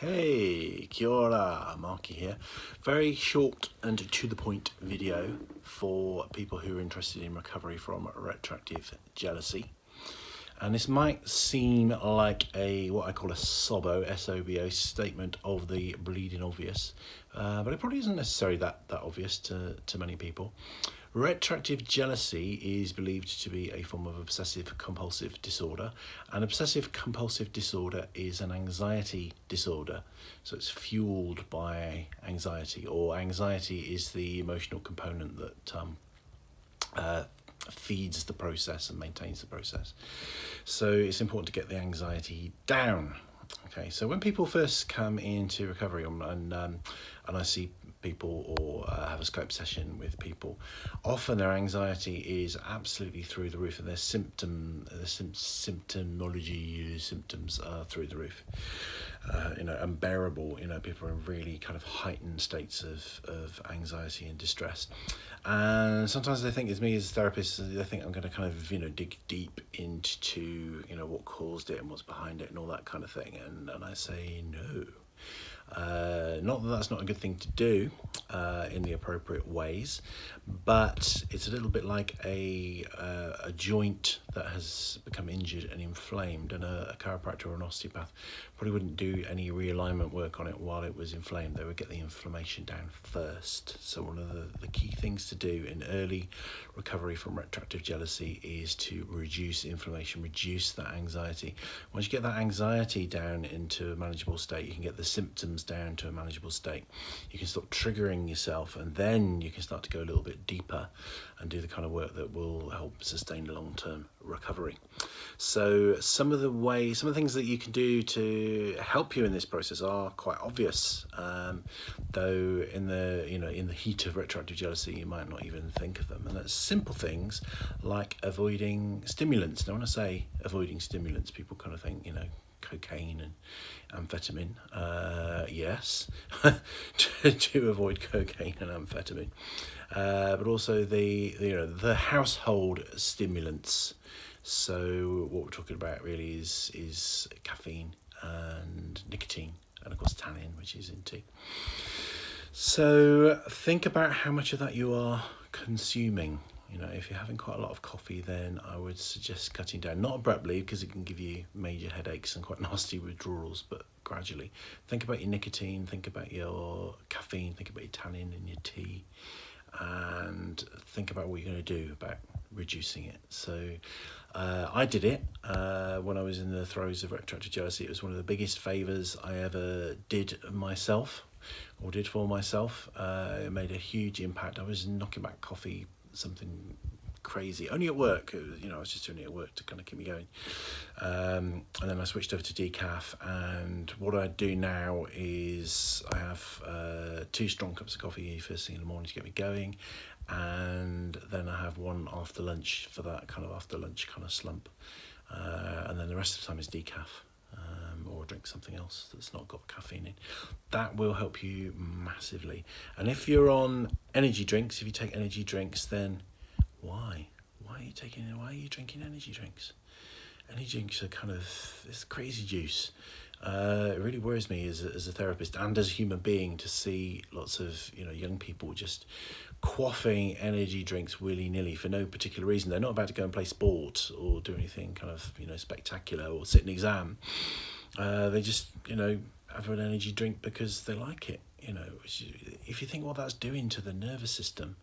Hey, kia ora, Markie here. Very short and to the point video for people who are interested in recovery from retroactive jealousy. And this might seem like what I call a SOBO, S-O-B-O, statement of the bleeding obvious, but it probably isn't necessarily that obvious to many people. Retroactive jealousy is believed to be a form of obsessive-compulsive disorder, and obsessive-compulsive disorder is an anxiety disorder. So it's fueled by anxiety, or anxiety is the emotional component that feeds the process and maintains the process. So it's important to get the anxiety down. Okay, so when people first come into recovery and I see people or have a Skype session with people, often their anxiety is absolutely through the roof, and their symptomology, symptoms are through the roof. Unbearable. People are in really kind of heightened states of anxiety and distress. And sometimes they think, as me as a therapist, they think I'm going to kind of, dig deep into, what caused it and what's behind it and all that kind of thing. And I say no. Not that that's not a good thing to do in the appropriate ways, but it's a little bit like a joint that has become injured and inflamed, and a chiropractor or an osteopath probably wouldn't do any realignment work on it while it was inflamed. They would get the inflammation down first. So one of the key things to do in early recovery from retroactive jealousy is to reduce inflammation, reduce that anxiety. Once you get that anxiety down into a manageable state, you can get the symptoms down to a manageable state. You can stop triggering yourself, and then you can start to go a little bit deeper and do the kind of work that will help sustain long-term recovery. So some of the things that you can do to help you in this process are quite obvious, though in the heat of retroactive jealousy you might not even think of them. And that's simple things like avoiding stimulants. Now when I say avoiding stimulants, people kind of think cocaine and amphetamine. Yes, to avoid cocaine and amphetamine, but also the household stimulants. So what we're talking about really is caffeine and nicotine, and of course tannin, which is in tea. So think about how much of that you are consuming. If you're having quite a lot of coffee, then I would suggest cutting down, not abruptly because it can give you major headaches and quite nasty withdrawals, but gradually. Think about your nicotine, think about your caffeine, think about your tannin in your tea, and think about what you're going to do about reducing it. So I did it when I was in the throes of retroactive jealousy. It was one of the biggest favours I ever did myself, or did for myself. It made a huge impact. I was knocking back coffee, something crazy, only at work. I was just doing it at work to kind of keep me going, and then I switched over to decaf. And what I do now is I have 2 strong cups of coffee first thing in the morning to get me going, and then I have one after lunch for that kind of after lunch kind of slump, and then the rest of the time is decaf, or drink something else that's not got caffeine in. That will help you massively. And if you're on energy drinks, if you take energy drinks, then why are you drinking energy drinks? Energy drinks are kind of this crazy juice. It really worries me as a therapist and as a human being to see lots of young people just quaffing energy drinks willy-nilly for no particular reason. They're not about to go and play sport or do anything kind of spectacular or sit an exam. They just have an energy drink because they like it. If you think what that's doing to the nervous system,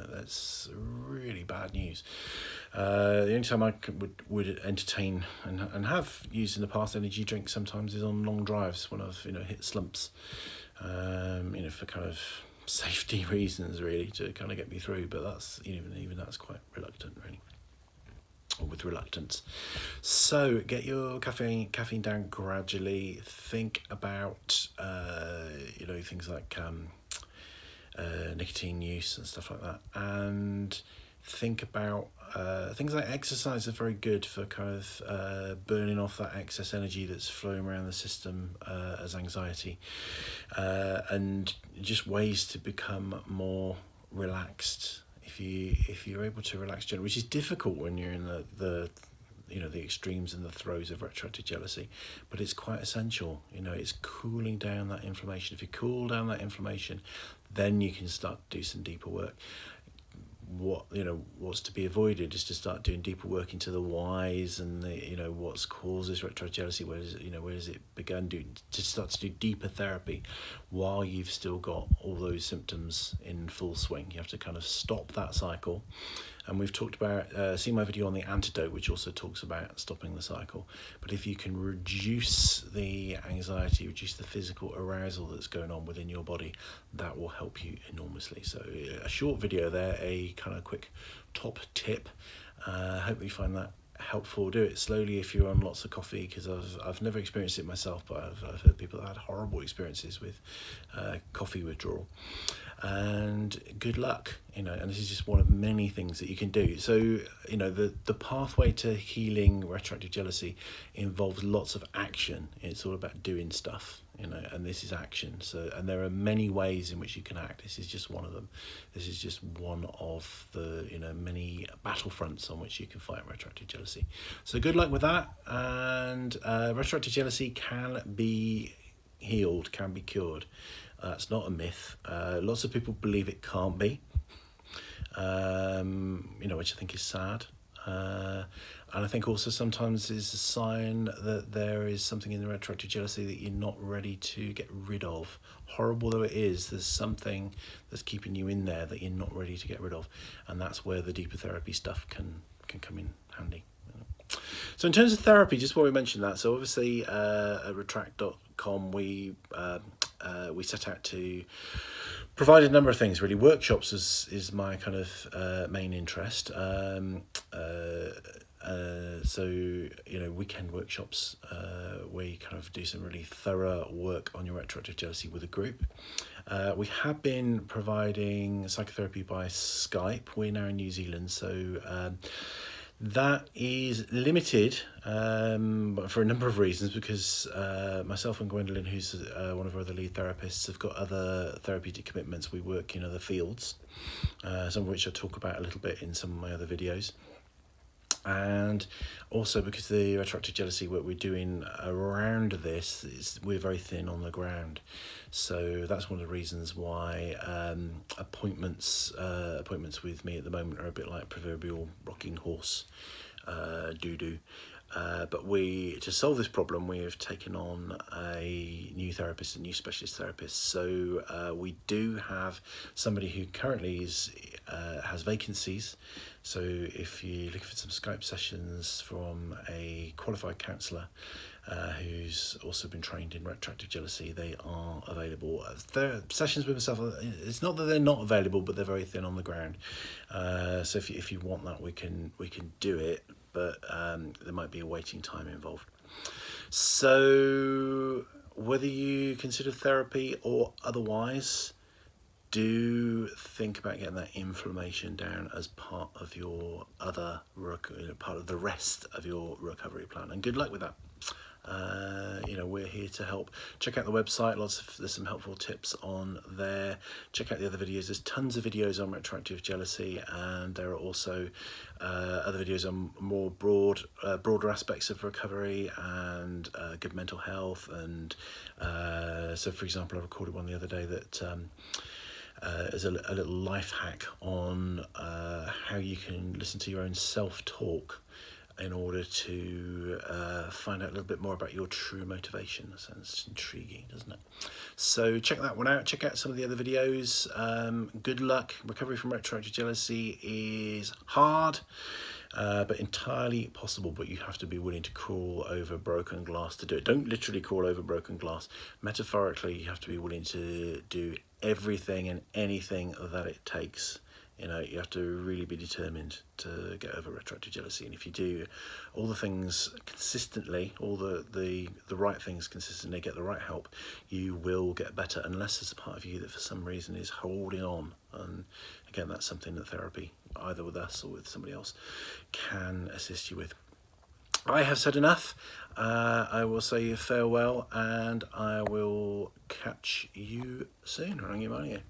that's really bad news. The only time I would entertain and have used in the past energy drinks sometimes is on long drives when I've hit slumps, for kind of safety reasons really, to kind of get me through. But that's even that's quite reluctant really, or with reluctance. So get your caffeine down gradually. Think about things like nicotine use and stuff like that, and think about things like exercise are very good for kind of burning off that excess energy that's flowing around the system as anxiety, and just ways to become more relaxed. If you're able to relax generally, which is difficult when you're in the the extremes and the throes of retroactive jealousy, but it's quite essential. It's cooling down that inflammation. If you cool down that inflammation, then you can start to do some deeper work. What's to be avoided is to start doing deeper work into the whys and the what's causes retroactive jealousy, where does it begun, to start to do deeper therapy while you've still got all those symptoms in full swing. You have to kind of stop that cycle. And we've talked about, see my video on the antidote, which also talks about stopping the cycle. But if you can reduce the anxiety, reduce the physical arousal that's going on within your body, that will help you enormously. So a short video there, a kind of quick top tip. Hope you find that helpful. Do it slowly if you're on lots of coffee, because I've never experienced it myself, but I've heard people that had horrible experiences with coffee withdrawal. And good luck, and this is just one of many things that you can do. So the pathway to healing retroactive jealousy involves lots of action. It's all about doing stuff, and this is action. And there are many ways in which you can act. This is just one of them. This is just one of the many battlefronts on which you can fight retroactive jealousy. So good luck with that. And retroactive jealousy can be healed, can be cured. It's not a myth. Lots of people believe it can't be, which I think is sad. And I think also sometimes is a sign that there is something in the retroactive jealousy that you're not ready to get rid of. Horrible though it is, there's something that's keeping you in there that you're not ready to get rid of. And that's where the deeper therapy stuff can come in handy. So in terms of therapy, just before we mention that, so obviously at retract.com we set out to provide a number of things really. Workshops is my kind of main interest. So weekend workshops where you kind of do some really thorough work on your retroactive jealousy with a group. We have been providing psychotherapy by Skype. We're now in New Zealand, so that is limited for a number of reasons, because myself and Gwendoline, who's one of our other lead therapists, have got other therapeutic commitments. We work in other fields, some of which I talk about a little bit in some of my other videos. And also because the retroactive jealousy work we're doing around this, we're very thin on the ground. So that's one of the reasons why appointments with me at the moment are a bit like proverbial rocking horse doo-doo. But to solve this problem, we have taken on a new therapist, a new specialist therapist. So we do have somebody who currently has vacancies. So if you're looking for some Skype sessions from a qualified counsellor who's also been trained in retroactive jealousy, they are available. Sessions with myself, it's not that they're not available, but they're very thin on the ground. So if you want that, we can do it, but there might be a waiting time involved. So whether you consider therapy or otherwise, do think about getting that inflammation down as part of your part of the rest of your recovery plan, and good luck with that. We're here to help. Check out the website, there's some helpful tips on there. Check out the other videos. There's tons of videos on retroactive jealousy, and there are also other videos on more broader aspects of recovery and good mental health. And so for example, I recorded one the other day that is a little life hack on how you can listen to your own self-talk in order to find out a little bit more about your true motivation. That sounds intriguing, doesn't it? So check that one out. Check out some of the other videos. Good luck. Recovery from retroactive jealousy is hard, but entirely possible, but you have to be willing to crawl over broken glass to do it. Don't literally crawl over broken glass. Metaphorically, you have to be willing to do everything and anything that it takes. You have to really be determined to get over retroactive jealousy. And if you do all the things consistently, all the right things consistently, get the right help, you will get better, unless there's a part of you that for some reason is holding on. And again, that's something that therapy, either with us or with somebody else, can assist you with. I have said enough. I will say farewell, and I will catch you soon. Rangimarie.